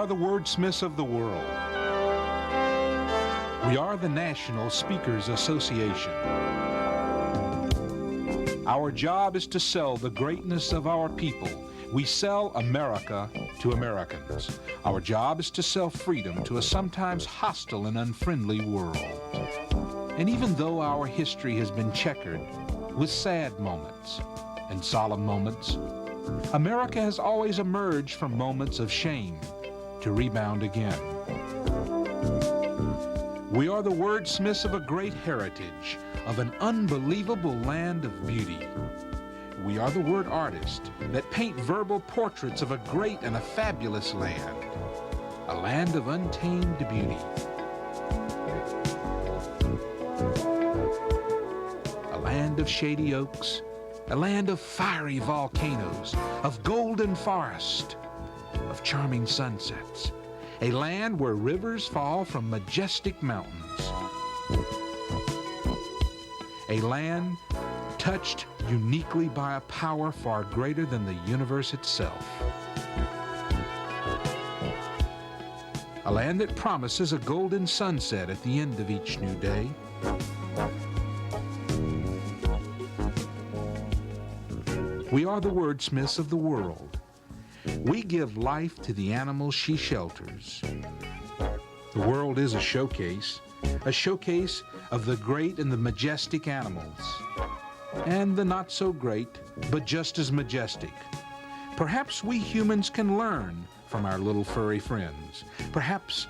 are the wordsmiths of the world. We are the National Speakers Association. Our job is to sell the greatness of our people. We sell America to Americans. Our job is to sell freedom to a sometimes hostile and unfriendly world. And even though our history has been checkered with sad moments and solemn moments, America has always emerged from moments of shame to rebound again. We are the wordsmiths of a great heritage, of an unbelievable land of beauty. We are the word artists that paint verbal portraits of a great and a fabulous land, a land of untamed beauty. A land of shady oaks, a land of fiery volcanoes, of golden forest, of charming sunsets, a land where rivers fall from majestic mountains, a land touched uniquely by a power far greater than the universe itself, a land that promises a golden sunset at the end of each new day. We are the wordsmiths of the world. We give life to the animals she shelters. The world is a showcase of the great and the majestic animals, and the not so great, but just as majestic. Perhaps we humans can learn from our little furry friends. Perhaps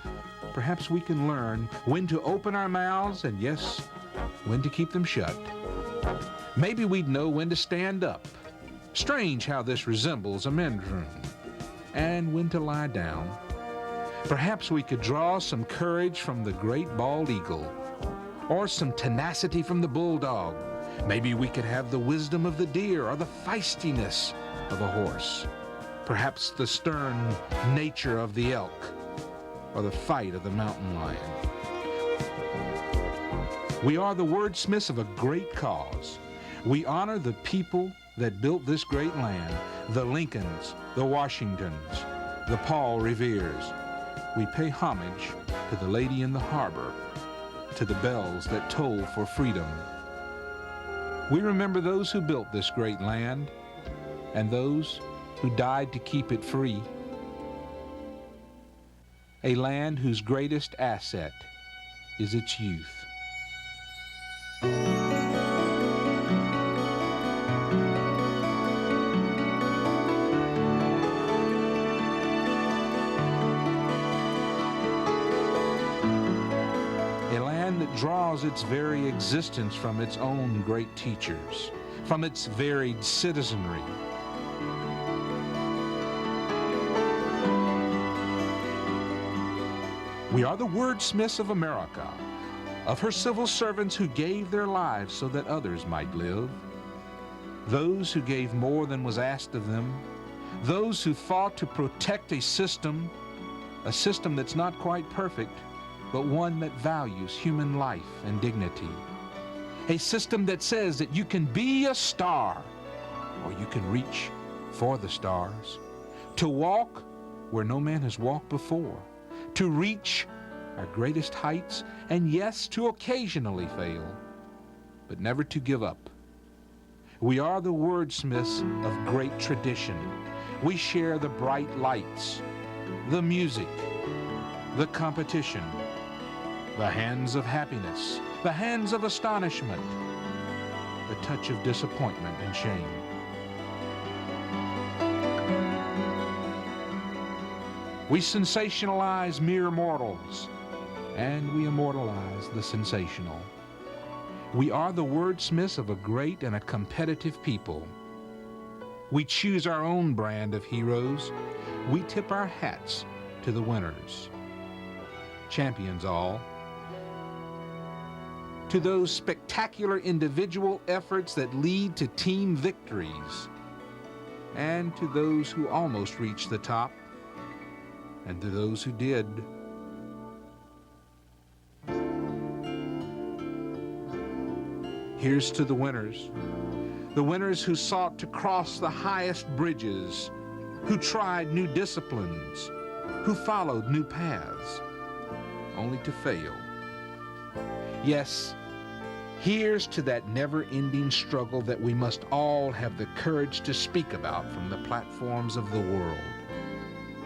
we can learn when to open our mouths and, yes, when to keep them shut. Maybe we'd know when to stand up. Strange how this resembles a men's room. And when to lie down. Perhaps we could draw some courage from the great bald eagle, or some tenacity from the bulldog. Maybe we could have the wisdom of the deer, or the feistiness of a horse. Perhaps the stern nature of the elk, or the fight of the mountain lion. We are the wordsmiths of a great cause. We honor the people that built this great land, the Lincolns, the Washingtons, the Paul Reveres. We pay homage to the lady in the harbor, to the bells that toll for freedom. We remember those who built this great land and those who died to keep it free. A land whose greatest asset is its youth. Draws its very existence from its own great teachers, from its varied citizenry. We are the wordsmiths of America, of her civil servants who gave their lives so that others might live, those who gave more than was asked of them, those who fought to protect a system that's not quite perfect, but one that values human life and dignity. A system that says that you can be a star, or you can reach for the stars, to walk where no man has walked before, to reach our greatest heights, and yes, to occasionally fail, but never to give up. We are the wordsmiths of great tradition. We share the bright lights, the music, the competition, the hands of happiness, the hands of astonishment, the touch of disappointment and shame. We sensationalize mere mortals, and we immortalize the sensational. We are the wordsmiths of a great and a competitive people. We choose our own brand of heroes. We tip our hats to the winners, champions all, to those spectacular individual efforts that lead to team victories, and to those who almost reached the top, and to those who did. Here's to the winners who sought to cross the highest bridges, who tried new disciplines, who followed new paths, only to fail. Yes, here's to that never-ending struggle that we must all have the courage to speak about from the platforms of the world.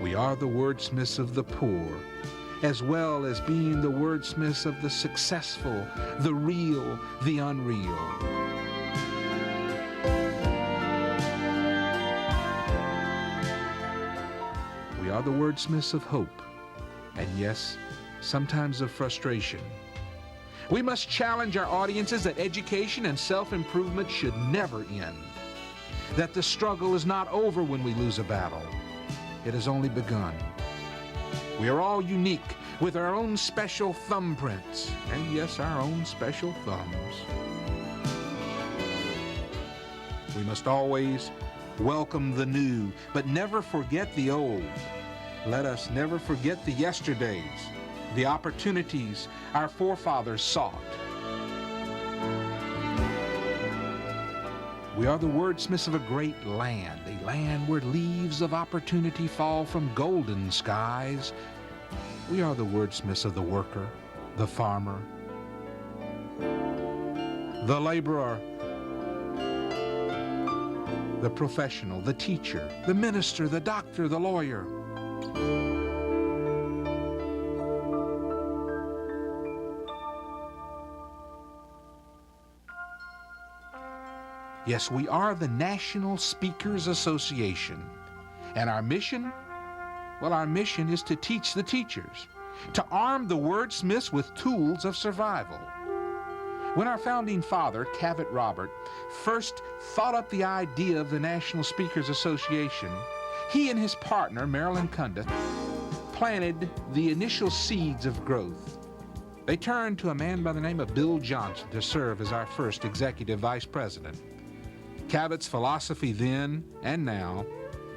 We are the wordsmiths of the poor, as well as being the wordsmiths of the successful, the real, the unreal. We are the wordsmiths of hope, and yes, sometimes of frustration. We must challenge our audiences that education and self-improvement should never end, that the struggle is not over when we lose a battle. It has only begun. We are all unique with our own special thumbprints, and yes, our own special thumbs. We must always welcome the new, but never forget the old. Let us never forget the yesterdays, the opportunities our forefathers sought. We are the wordsmiths of a great land, a land where leaves of opportunity fall from golden skies. We are the wordsmiths of the worker, the farmer, the laborer, the professional, the teacher, the minister, the doctor, the lawyer. Yes, we are the National Speakers Association. And our mission? Well, our mission is to teach the teachers, to arm the wordsmiths with tools of survival. When our founding father, Cavert Robert, first thought up the idea of the National Speakers Association, he and his partner, Marilyn Cundiff, planted the initial seeds of growth. They turned to a man by the name of Bill Johnson to serve as our first executive vice president. Cavert's philosophy then and now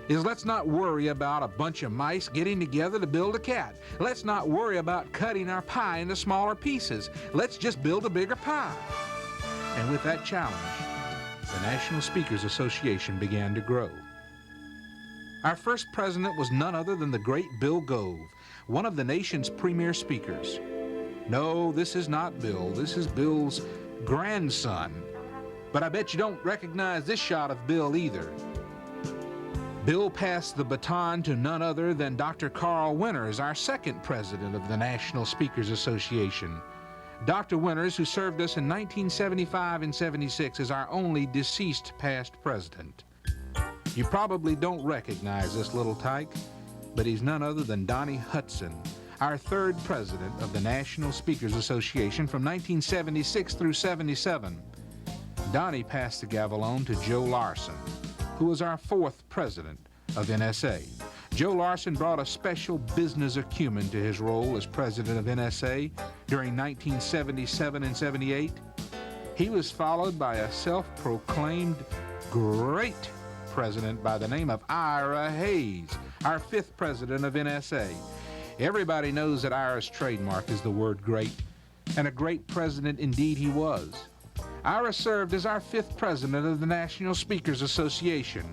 is let's not worry about a bunch of mice getting together to build a cat. Let's not worry about cutting our pie into smaller pieces. Let's just build a bigger pie. And with that challenge, the National Speakers Association began to grow. Our first president was none other than the great Bill Gove, one of the nation's premier speakers. No, this is not Bill. This is Bill's grandson. But I bet you don't recognize this shot of Bill either. Bill passed the baton to none other than Dr. Carl Winters, our second president of the National Speakers Association. Dr. Winters, who served us in 1975 and 76, is our only deceased past president. You probably don't recognize this little tyke, but he's none other than Donnie Hudson, our third president of the National Speakers Association from 1976 through 77. Donnie passed the gavel on to Joe Larson, who was our fourth president of NSA. Joe Larson brought a special business acumen to his role as president of NSA during 1977 and 78. He was followed by a self-proclaimed great president by the name of Ira Hayes, our fifth president of NSA. Everybody knows that Ira's trademark is the word great, and a great president indeed he was. Ira served as our fifth president of the National Speakers Association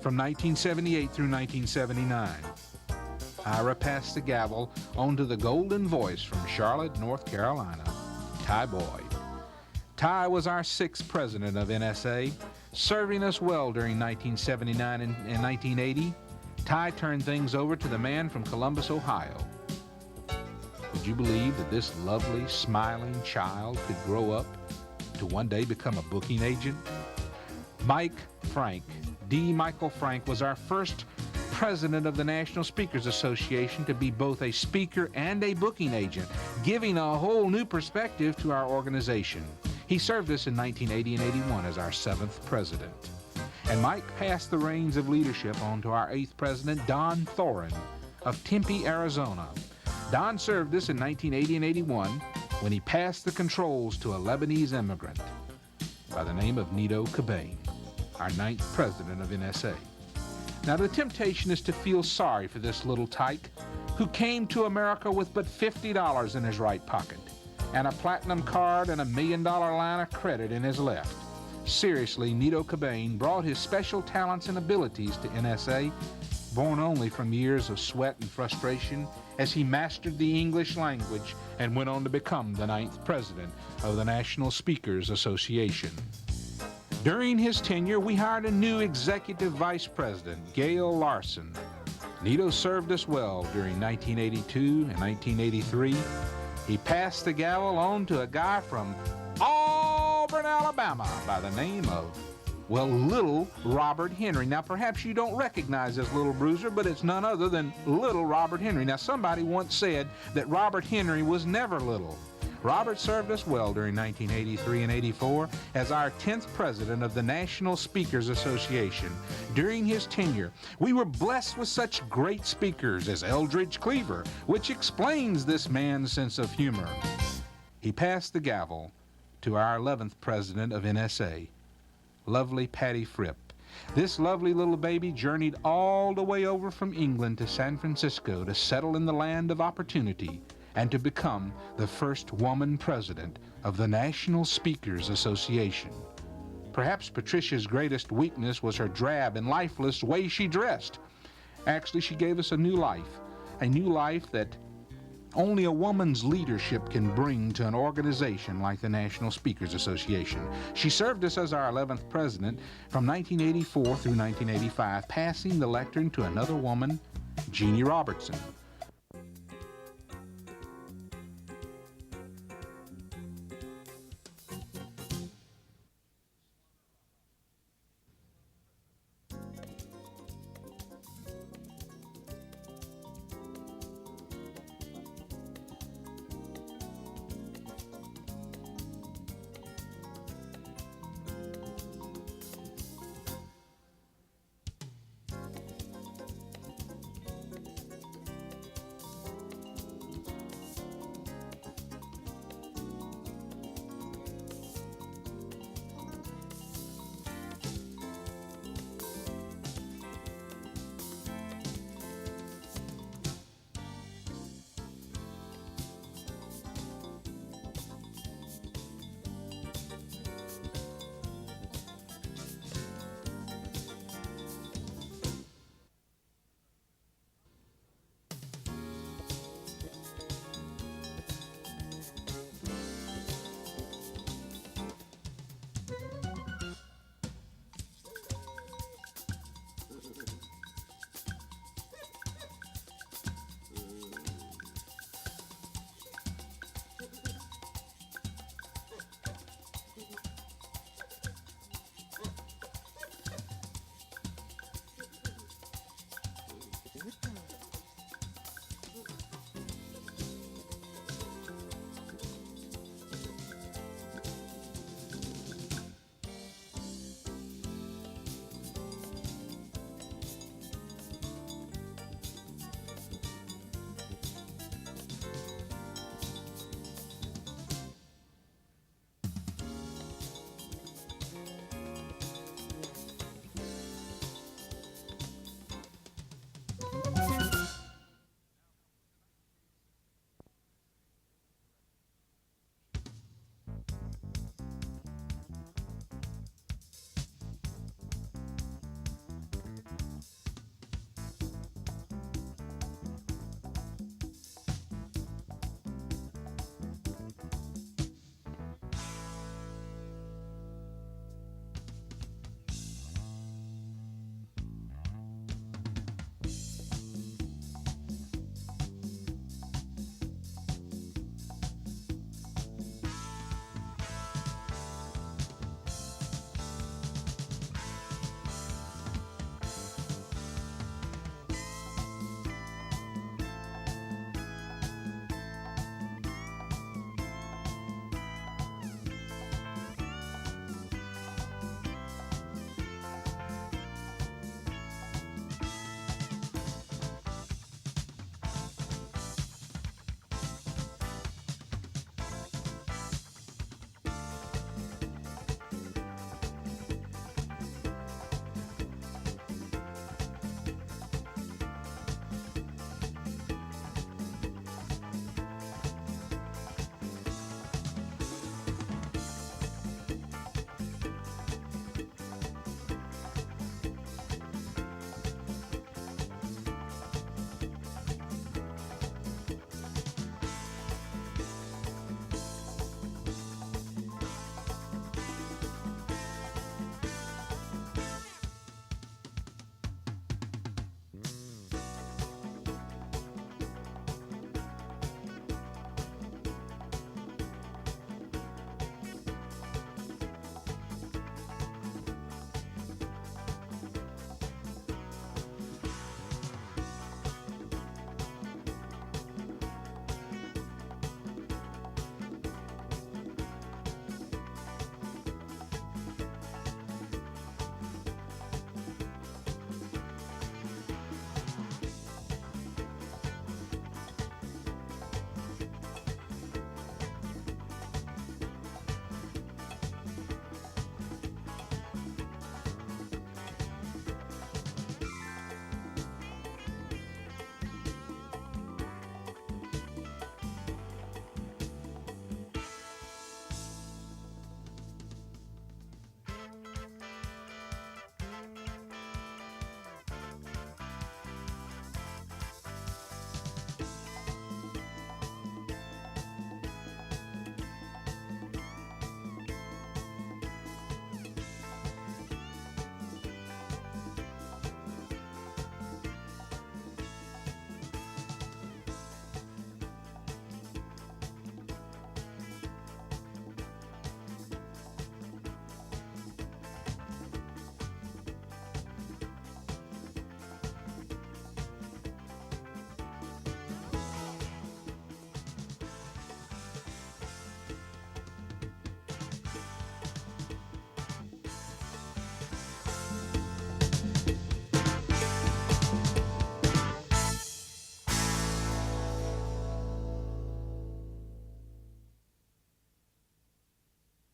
from 1978 through 1979. Ira passed the gavel on to the golden voice from Charlotte, North Carolina, Ty Boyd. Ty was our sixth president of NSA, serving us well during 1979 and 1980. Ty turned things over to the man from Columbus, Ohio. Would you believe that this lovely, smiling child could grow up to one day become a booking agent? Mike Frank, D. Michael Frank, was our first president of the National Speakers Association to be both a speaker and a booking agent, giving a whole new perspective to our organization. He served us in 1980 and 81 as our seventh president. And Mike passed the reins of leadership on to our eighth president, Don Thorin of Tempe, Arizona. Don served us in 1980 and 81 when he passed the controls to a Lebanese immigrant by the name of Nito Cobain, our ninth president of NSA. Now, the temptation is to feel sorry for this little tyke who came to America with but $50 in his right pocket and a platinum card and $1 million line of credit in his left. Seriously, Nito Cobain brought his special talents and abilities to NSA, born only from years of sweat and frustration, as he mastered the English language and went on to become the 9th president of the National Speakers Association. During his tenure, we hired a new executive vice president, Gail Larson. Nito served us well during 1982 and 1983. He passed the gavel on to a guy from Auburn, Alabama, by the name of, well, Little Robert Henry. Now, perhaps you don't recognize this little bruiser, but it's none other than Little Robert Henry. Now, somebody once said that Robert Henry was never little. Robert served us well during 1983 and 84 as our 10th president of the National Speakers Association. During his tenure, we were blessed with such great speakers as Eldridge Cleaver, which explains this man's sense of humor. He passed the gavel to our 11th president of NSA, lovely Patty Fripp. This lovely little baby journeyed all the way over from England to San Francisco to settle in the land of opportunity and to become the first woman president of the National Speakers Association. Perhaps Patricia's greatest weakness was her drab and lifeless way she dressed. Actually, she gave us a new life that only a woman's leadership can bring to an organization like the National Speakers Association. She served us as our 11th president from 1984 through 1985, passing the lectern to another woman, Jeannie Robertson.